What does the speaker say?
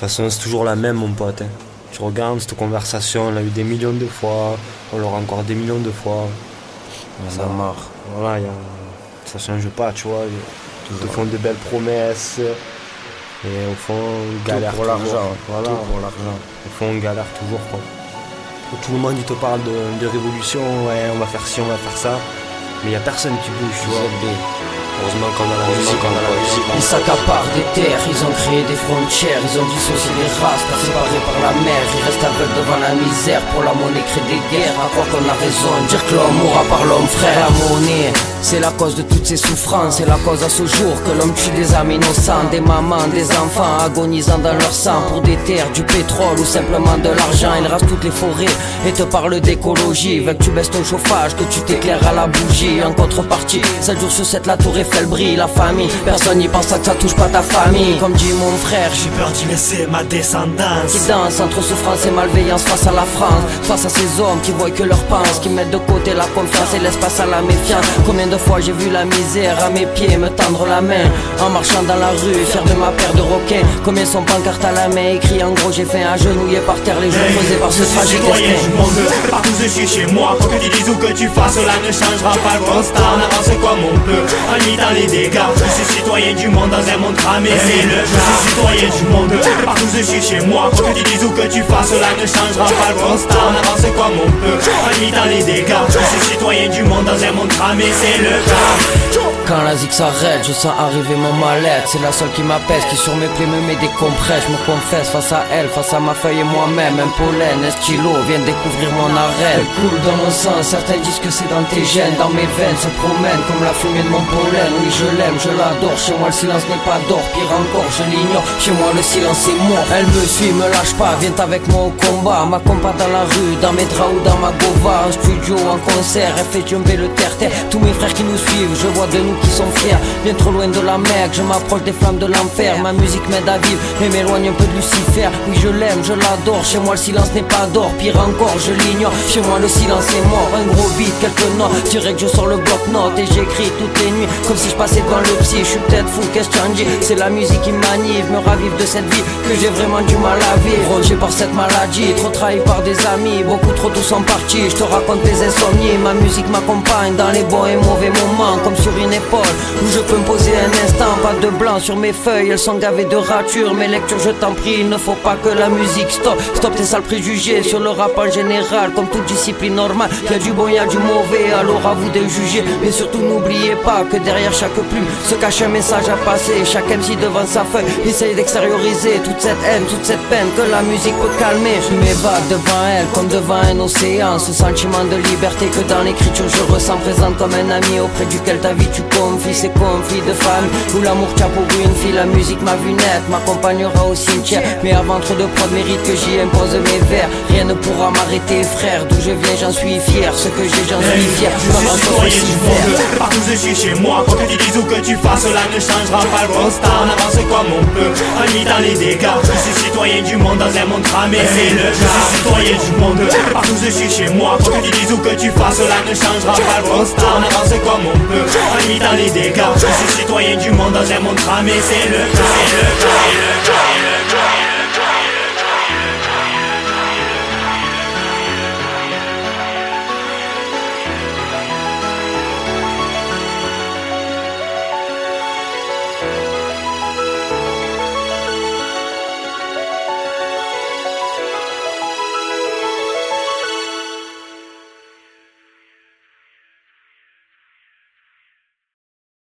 façon, c'est toujours la même, mon pote. Hein. Tu regardes cette conversation, on l'a eu des millions de fois, on l'aura encore des millions de fois. Ça marre. Voilà, ça change pas, tu vois. Ils te font de belles promesses. Et au fond, on galère pour l'argent. Voilà. Tout pour l'argent. Au fond, on galère toujours, quoi. Tout le monde, il te parle de révolution, ouais, on va faire ci, on va faire ça. Mais il n'y a personne qui bouge, tu vois. Heureusement qu'on a la musique, Ils s'accaparent des terres, ils ont créé des frontières, ils ont dissocié les races, car séparés par la mer. Ils restent aveugles devant la misère, pour la monnaie créent des guerres. À quoi qu'on a raison, dire que l'homme mourra par l'homme, frère. La monnaie, c'est la cause de toutes ces souffrances, c'est la cause à ce jour que l'homme tue des âmes innocentes, des mamans, des enfants agonisant dans leur sang pour des terres, du pétrole ou simplement de l'argent. Ils rasent toutes les forêts et te parlent d'écologie, veulent que tu baisses ton chauffage, que tu t'éclaires à la bougie. En contrepartie, 7 jours sur 7 la tour Eiffel brille, la famille, personne n'y pense à que ça touche pas ta famille. Comme dit mon frère, j'ai peur d'y laisser ma descendance, qui danse entre souffrance et malveillance face à la France, face à ces hommes qui voient que leur pense, qui mettent de côté la confiance et laissent passer à la méfiance. Combien de fois j'ai vu la misère à mes pieds me tendre la main en marchant dans la rue, fier de ma paire de requins. Combien sont pancartes à la main, écrit en gros j'ai fait agenouiller par terre les jours creusés par ce tragique citoyen du monde, partout je suis chez moi. Quoi que tu dises ou que tu fasses, cela ne changera pas le constat. On avance comme on peut, en limitant les dégâts. Je suis citoyen du monde dans un monde cramé, c'est le cas. Je suis citoyen du monde, partout je suis chez moi. Quoi que tu dises ou que tu fasses, cela ne changera pas le constat. On avance comme on peut, en limitant les dégâts. Je suis citoyen du monde dans un monde cramé, c'est le cas. Quand la zig s'arrête, je sens arriver mon mal-être. C'est la seule qui m'apaise, qui sur mes plaies me met des compresses. Je me confesse face à elle, face à ma feuille et moi-même. Un pollen, un stylo, viens découvrir mon arène. Elle coule dans mon sang, certains disent que c'est dans tes gènes. Dans mes veines se promène comme la fumée de mon pollen. Oui je l'aime, je l'adore, chez moi le silence n'est pas d'or. Pire encore, je l'ignore, chez moi le silence est mort. Elle me suit, me lâche pas, viens avec moi au combat. Ma compas dans la rue, dans mes draps ou dans ma gova. En studio, en concert, elle fait jumper le terre-terre. Tous mes frères qui nous suivent, je vois de nous qui sont fiers. Bien trop loin de la mer, je m'approche des flammes de l'enfer. Ma musique m'aide à vivre et m'éloigne un peu de Lucifer. Oui je l'aime, je l'adore, chez moi le silence n'est pas d'or. Pire encore, je l'ignore, chez moi le silence est mort. Un gros beat, quelques notes, dirais que je sors le bloc-notes. Et j'écris toutes les nuits, comme si je passais devant le psy. Je suis peut-être fou, qu'est-ce que tu en dis? C'est la musique qui m'anime, me ravive de cette vie que j'ai vraiment du mal à vivre. Rongé par cette maladie, trop trahi par des amis, beaucoup trop tous sont partis. Je te raconte mes insomnies, ma musique m'accompagne dans les bons et mauvais moments, comme sur une épaule où je peux me poser un instant. Pas de blanc sur mes feuilles, elles sont gavées de ratures. Mes lectures, je t'en prie, il ne faut pas que la musique stop tes sales préjugés sur le rap en général. Comme toute discipline normale, y a du bon, y a du mauvais, alors à vous de juger. Mais surtout n'oubliez pas que derrière chaque plume se cache un message à passer. Chaque MC devant sa feuille essaye d'extérioriser toute cette haine, toute cette peine que la musique peut calmer. Je m'évade devant elle comme devant un océan, ce sentiment de liberté que dans l'écriture je ressens, présente comme un ami auprès duquel ta vie tu confies. Ces conflits de famille où l'amour tient pour une fille. La musique m'a vu naître, m'accompagnera au cimetière. Mais avant trop de prod mérite que j'y impose mes vers. Rien ne pourra m'arrêter frère, d'où je viens j'en suis fier. Ce que j'ai j'en suis fier, je suis citoyen du monde, partout je suis chez moi. Quoi que tu dises ou que tu fasses, cela ne changera pas le constat. On avance comme on peut, en limitant les dégâts. Je suis citoyen du monde dans un monde cramé, c'est le cas. Je suis citoyen du monde, partout je suis chez moi. Quoi que tu dises ou que tu fasses, cela ne changera pas le constat. On avance comme on peut, en limitant les dégâts. Je suis citoyen du monde dans un monde cramé, c'est le cas, c'est le cas, c'est le cas.